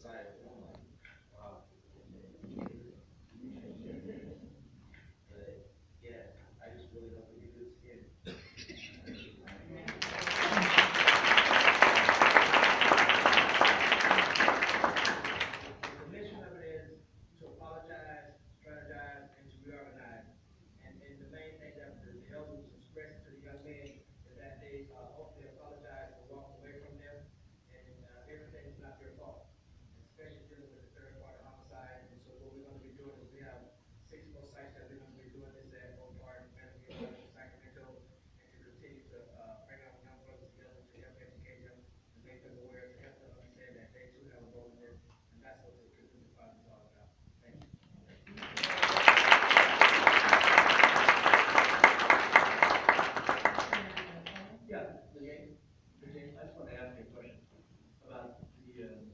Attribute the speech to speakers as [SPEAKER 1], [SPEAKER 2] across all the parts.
[SPEAKER 1] side of one. Wow. But yeah, I just really hope we get good skin. The mission of it is to apologize, strategize, and to reorganize. And the main thing that the elders expressed to the young men is that they hopefully apologize for walking away from them, and everything is not their fault, especially dealing with the third-party homicide. And so what we're going to be doing is we have 6 more sites that we're going to be doing this at, both parts, Sacramento, and to continue to bring our young brothers together to help educate them, to make them aware, to help them understand that they too have a role in this, and that's what the community project is all about. Thank you.
[SPEAKER 2] Yeah, James, I just want to ask you a question about the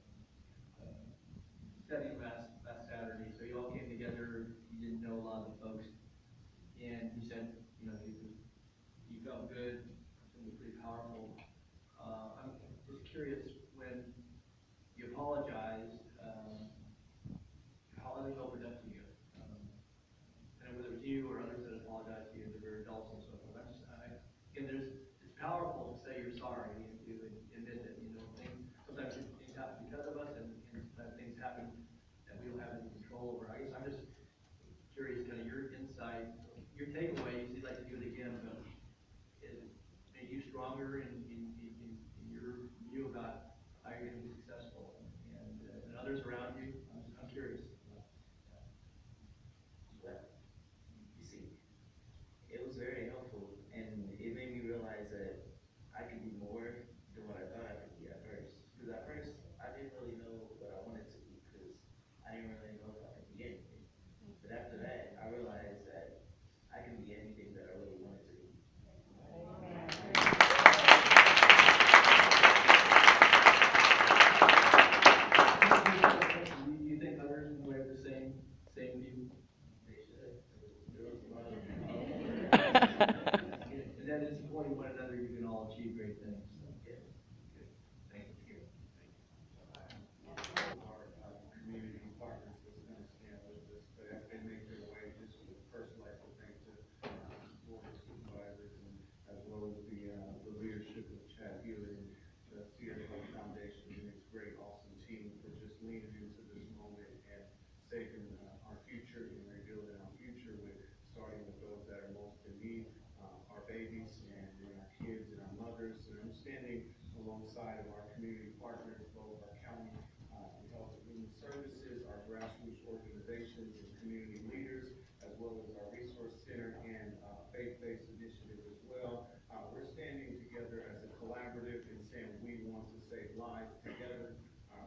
[SPEAKER 2] study last Saturday. So you all came together, you didn't know a lot of the folks, and you said, you felt good, it's going to be pretty powerful. I'm just curious, when you apologized, how others opened up to you, and whether it was you or others that apologized to you, that were adults and so forth. Again, it's powerful to say you're sorry and to admit that, sometimes things happen because of us, and sometimes things happen that we don't have any control over. I guess I'm just curious, kind of your insight, your takeaway. You'd like to do it again, but it made you stronger in your view about how you're going to be successful, and others around you. I'm curious.
[SPEAKER 1] Well, you see, it was very helpful, and it made me realize that I could be more than what I thought I could be at first. Because at first, I didn't really know what I wanted to be, because I didn't really know if I could be anything. But after that, I realized that I can be anything that I really wanted to be.
[SPEAKER 2] Do you think others will have the same view?
[SPEAKER 1] They should.
[SPEAKER 2] And that in supporting one another, you can all achieve great things. So.
[SPEAKER 1] Yeah.
[SPEAKER 2] Good. Thank you.
[SPEAKER 3] Our community partners that's going to stand with us, but as they make their way, just first like to thank the board of supervisors, and as well as the leadership of Chad Healy and the Sierra Club Foundation and its great, awesome team for just leaning into this moment and saving our future and rebuilding our future, with starting with those that are most in need, our babies and our kids and our mothers. And I'm standing alongside of our community partners, both our county Health and Human Services, our grassroots organizations and community leaders, as well as our resource center and faith-based initiative as well. We're standing together as a collaborative and saying we want to save lives together.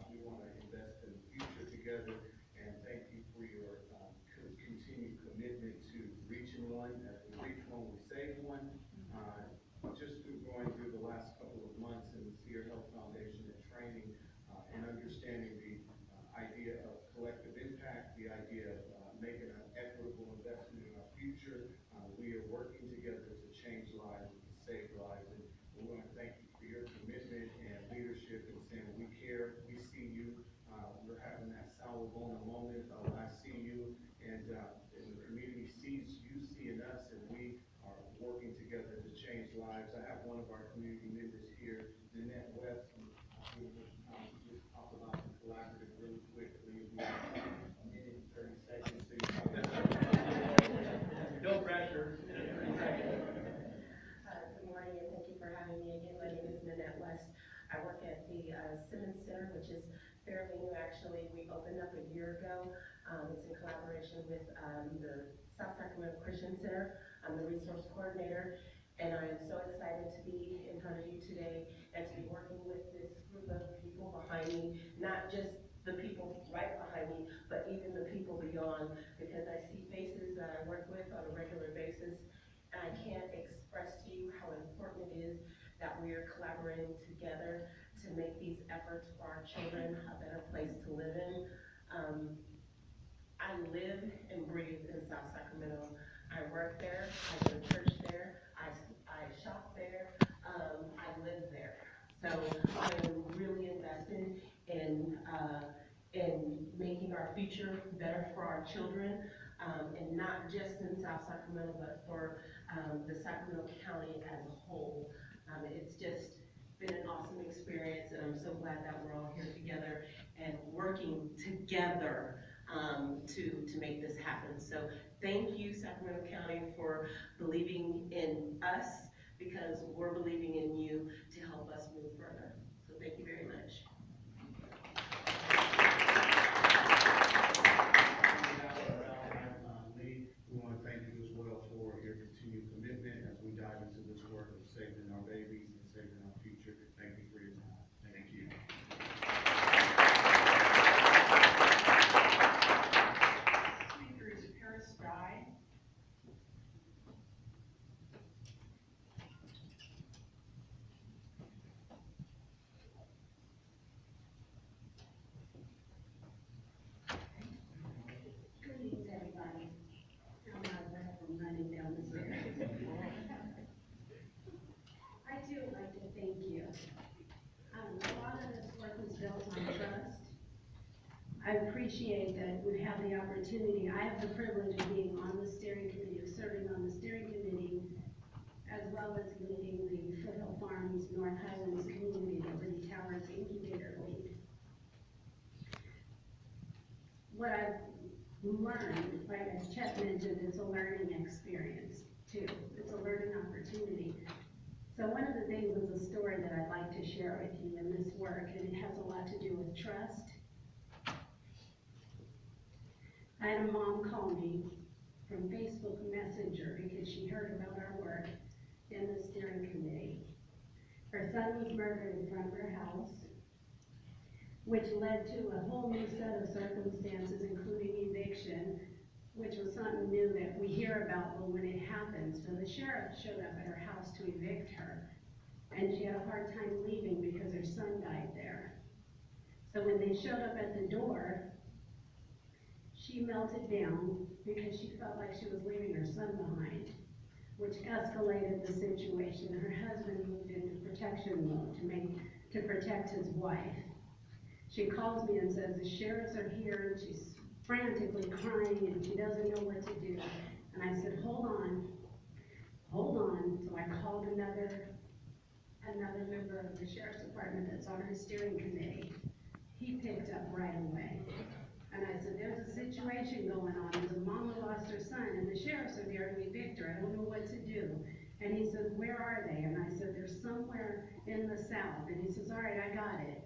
[SPEAKER 3] We want to invest in the future together. And thank you for your continued commitment to reaching one. As we reach one, we save one. Just through going through the last couple of months in the Sierra Health Foundation and training and understanding the idea of collective impact, the idea of making an equitable investment in our future. We are working together to change lives and to save lives. And we want to thank you for your commitment and leadership and saying we care, we see you. We're having that salvona moment. I see you, and the community sees you seeing us, and we are working together to change lives. I have one of our community members here, Nanette West, and just talk about the collaborative really quickly. It'll be a minute and 30 seconds. So
[SPEAKER 2] No pressure.
[SPEAKER 4] Good morning, and thank you for having me again. My name is Nanette West. I work at the Simmons Center, which is fairly new. Actually, we opened up a year ago. It's in collaboration with the South Sacramento Christian Center. I'm the resource coordinator, and I am so excited to be in front of you today and to be working with this group of people behind me, not just the people right behind me, but even the people beyond, because I see faces that I work with on a regular basis, and I can't express to you how important it is that we are collaborating together to make these efforts for our children a better place to live in. I live and breathe in South Sacramento. I work there, I go to church there, I shop there, I live there. So I am really invested in in making our future better for our children, and not just in South Sacramento, but for the Sacramento County as a whole. It's just been an awesome experience, and I'm so glad that we're all here together and working together to make this happen. So thank you, Sacramento County, for believing in us, because we're believing in you to help us move further. So thank you very much.
[SPEAKER 3] Lee, we want to thank you as well for your continued commitment as we dive into this work of saving our babies and saving our future. Thank you for your time. Thank you.
[SPEAKER 5] Speaker is Paris Dye.
[SPEAKER 6] Greetings, everybody. I'm not glad I'm running down the stairs. I too would like to thank you. A lot of this work was built on trust. I appreciate that we have the opportunity. I have the privilege of being on the steering committee, of serving on the steering committee, as well as leading the Foothill Farms North Highlands Community Liberty Towers Incubator Lead. What I've learned, like as Chet mentioned, it's a learning experience too. It's a learning opportunity. So one of the things is a story that I'd like to share with you in this work, and it has a lot to do with trust. I had a mom call me from Facebook Messenger because she heard about our work in the steering committee. Her son was murdered in front of her house, which led to a whole new set of circumstances, including eviction, which was something new that we hear about, but when it happens. So the sheriff showed up at her house to evict her, and she had a hard time leaving because her son died there. So when they showed up at the door, she melted down because she felt like she was leaving her son behind, which escalated the situation. Her husband moved into protection mode to protect his wife. She calls me and says the sheriffs are here, and she's frantically crying and she doesn't know what to do. And I said, hold on. So I called another member of the sheriff's department that's on her steering committee. He picked up right away. And I said, there's a situation going on. There's a mom who lost her son, and the sheriffs are there to evict her. I don't know what to do. And he says, where are they? And I said, they're somewhere in the south. And he says, all right, I got it.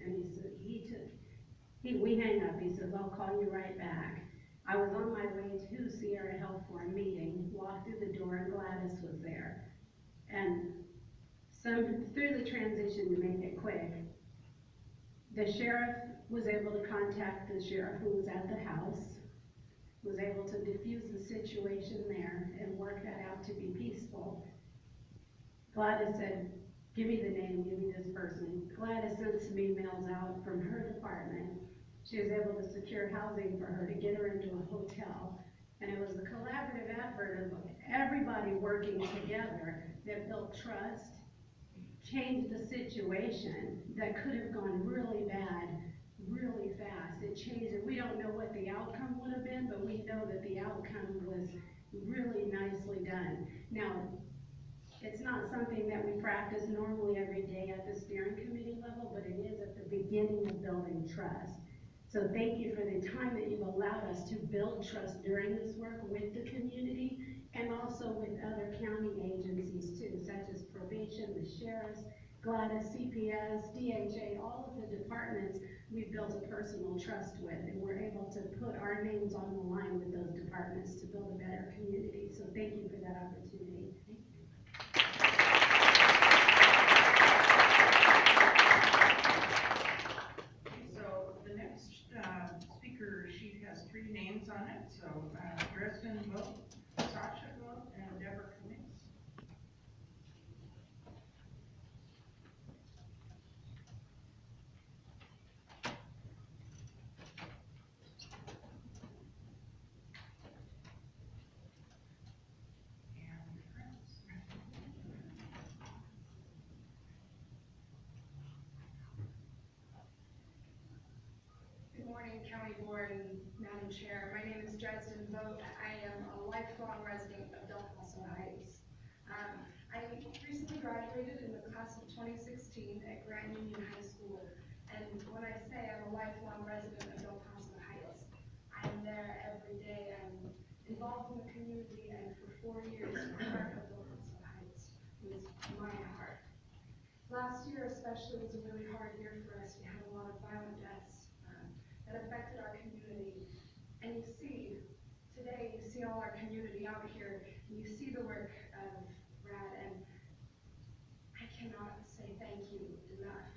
[SPEAKER 6] And he said, we hang up. He says, I'll call you right back. I was on my way to Sierra Health for a meeting, walked through the door, and Gladys was there. And through the transition, to make it quick, the sheriff was able to contact the sheriff who was at the house, was able to diffuse the situation there and work that out to be peaceful. Gladys said, give me the name, give me this person. Gladys sent some emails out from her department. She was able to secure housing for her to get her into a hotel. And it was a collaborative effort of everybody working together that built trust, changed the situation that could have gone really bad, really fast. It changed it. We don't know what the outcome would have been, but we know that the outcome was really nicely done. Now, it's not something that we practice normally every day at the steering committee level, but it is at the beginning of building trust. So thank you for the time that you've allowed us to build trust during this work with the community and also with other county agencies too, such as probation, the sheriffs, Gladys, CPS, DHA, all of the departments we've built a personal trust with, and we're able to put our names on the line with those departments to build a better community. So thank you for that opportunity.
[SPEAKER 5] So the next speaker sheet has 3 names on it. So Dresden vote, Sasha vote, and Deborah Cummings.
[SPEAKER 6] Good
[SPEAKER 7] County Board and Madam Chair. My name is Dresden Vogt. I am a lifelong resident of Del Paso Heights. I recently graduated in the class of 2016 at Grand Union High School. And when I say I'm a lifelong resident of Del Paso Heights, I'm there every day. I'm involved in the community, and for 4 years, the heart of Del Paso Heights was my heart. Last year especially was a really hard year for us. We had a lot of violent deaths that affected our community. And you see, today, you see all our community out here, and you see the work of RAAD, and I cannot say thank you enough.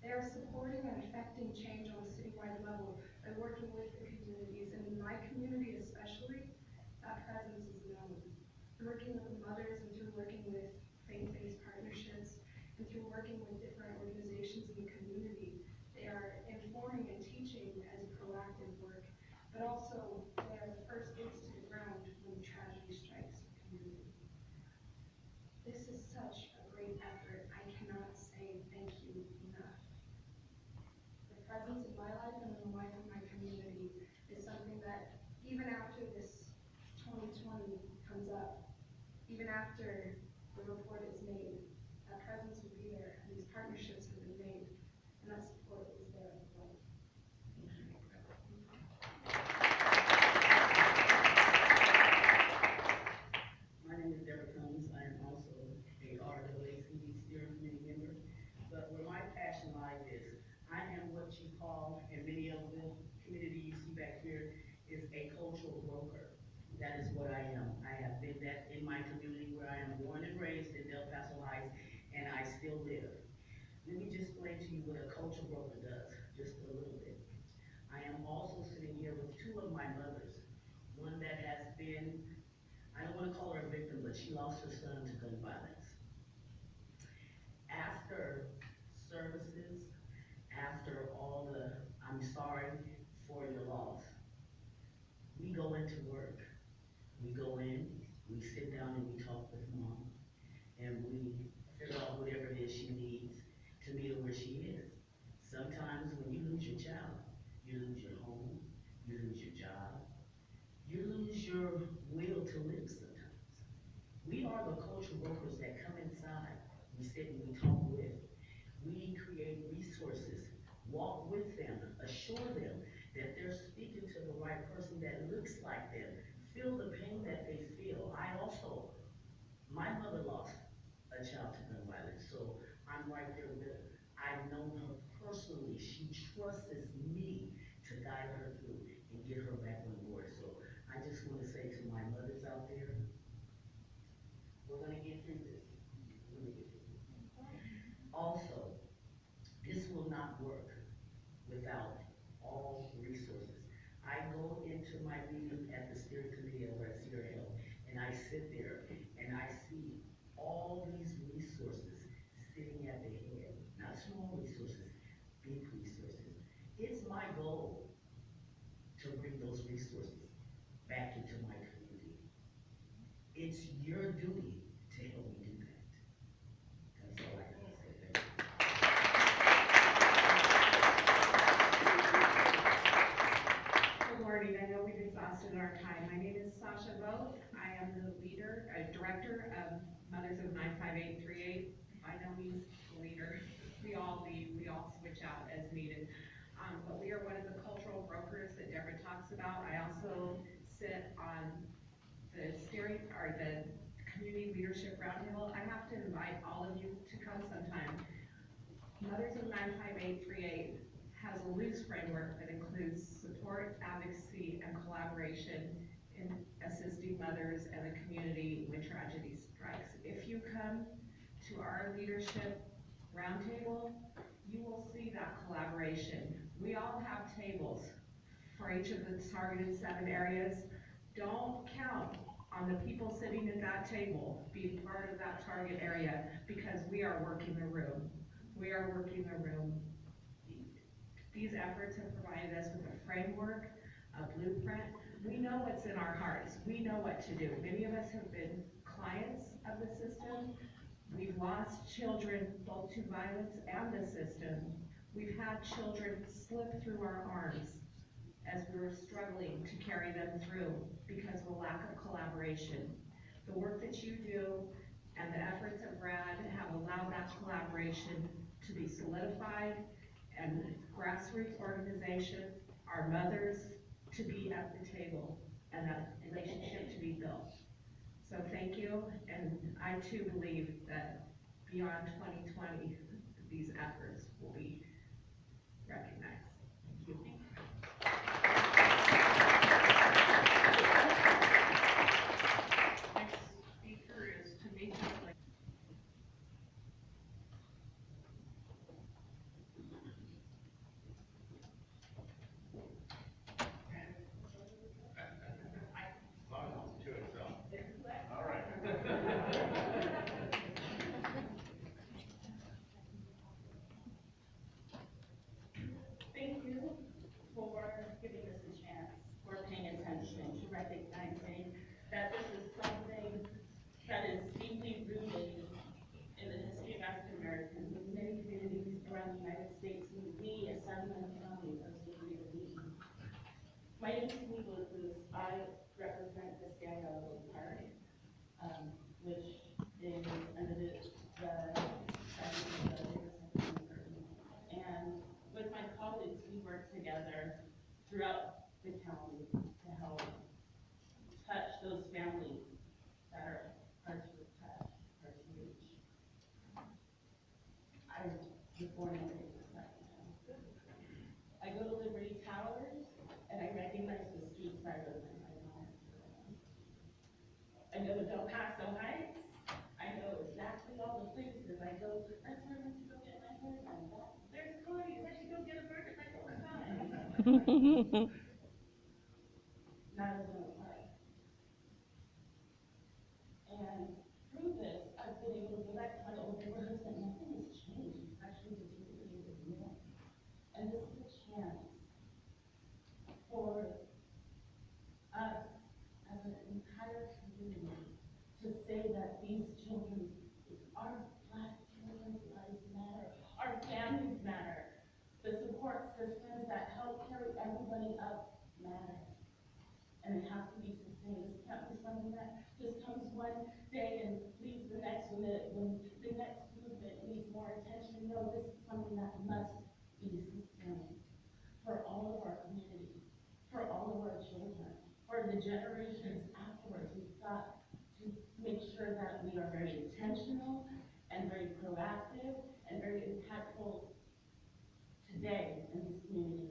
[SPEAKER 7] They are supporting and affecting change on a citywide level by working with the communities, and in my community especially, that presence is known. Working with the mothers and through working with faith-based partnerships, and through working with different organizations in the community, they are informing and teaching as a proactive work, but also they are the first boots to the ground when tragedy strikes the community. This is such a great effort. I cannot say thank you enough. The presence in my life and in the life of my community is something that even after this 2020 comes up, even after the report is made, that presence will be there, and these partnerships have been made, and that support is there as well.
[SPEAKER 8] My name is Deborah Combs. I am also a RAACD steering committee member. But where my passion lies is, I am what you call, and many of the community you see back here, is a cultural broker. That is what I am. I have been that in my community where I am born and raised in Del Paso Heights, and I still live. Let me just explain to you what a cultural broker does, just a little bit. I am also sitting here with two of my mothers. One that has been, I don't want to call her a victim, but she lost her son to gun violence. After services, after all the, I'm sorry for your loss, we go into work. We go in, we sit down and we talk with mom, and we figure out whatever it is she needs to meet her where she is. Sometimes when you lose your child, you lose your home, you lose your job, you lose your will to live sometimes. We are the cultural brokers that come inside, we sit and we talk with. We create resources, walk with them, assure them that they're speaking to the right person that looks like them, feel the pain that they feel. My mother lost a child to gun violence, so I'm right there with her. I've known her personally. She trusts me to guide her through and get her back on board. So I just want to say to my mothers out there, we're gonna get through this. We're gonna get through this. Also, this will not work without all resources. I go into my meeting at the steering committee over at Cedar Hill, and I sit there and I see all these resources sitting at the head, not small resources, big resources. It's my goal to bring those resources back into my community. It's your duty to help me do that. That's all I have to say. Thank you.
[SPEAKER 5] Good morning. I know we've exhausted our time. My name is Sasha Vogt. I am the director of Mothers of 95838. By no means the leader. We all lead. We all switch out as needed. But we are one of the cultural brokers that Deborah talks about. I also sit on the community leadership roundtable. I have to invite all of you to come sometime. Mothers of 95838 has a loose framework that includes support, advocacy, and collaboration in assisting mothers and the community when tragedy strikes. If you come to our leadership roundtable, you will see that collaboration. We all have tables for each of the targeted 7 areas. Don't count on the people sitting at that table being part of that target area, because we are working the room. We are working the room. These efforts have provided us with a framework, a blueprint. We know what's in our hearts. We know what to do. Many of us have been clients of the system. We've lost children both to violence and the system. We've had children slip through our arms. as we were struggling to carry them through because of a lack of collaboration. The work that you do and the efforts of RAD have allowed that collaboration to be solidified and grassroots organization, our mothers, to be at the table and that relationship to be built. So thank you, and I too believe that beyond 2020, these efforts will be recognized. Thank you. Next speaker is Tamika.
[SPEAKER 9] Thank you for giving us a chance, for paying attention, to recognizing that this is something that is deeply rooted in the history of African Americans in many communities around the United States, and we as Sacramento County are so great to be. My name is Tamika Cruz. I represent the Serna Park, which is under the and with my colleagues, we work together throughout the county to help touch those families that are hard to touch, hard to reach. I was born and raised in Sacramento. I go to Liberty Towers, and I recognize the streets I live in. I know Del Paso Heights. I know exactly all the places I go. That's where I went to go get my hair done. There's Cody. I should go get a burger like all the time. Not as an park. And through this, I've been able to go back to my old neighborhoods and nothing has changed. It's actually deteriorated more. And this is a chance for us as an entire community to say that these children, our Black children's lives matter, our families matter, the support systems that help carry everybody up matter. And it has to be sustained. This can't be something that just comes one day and leaves the next when the next movement needs more attention. No, this is something that must be sustained for all of our community, for all of our children, for the generations afterwards. We've got to make sure that we are very intentional and very proactive and very impactful today in these communities.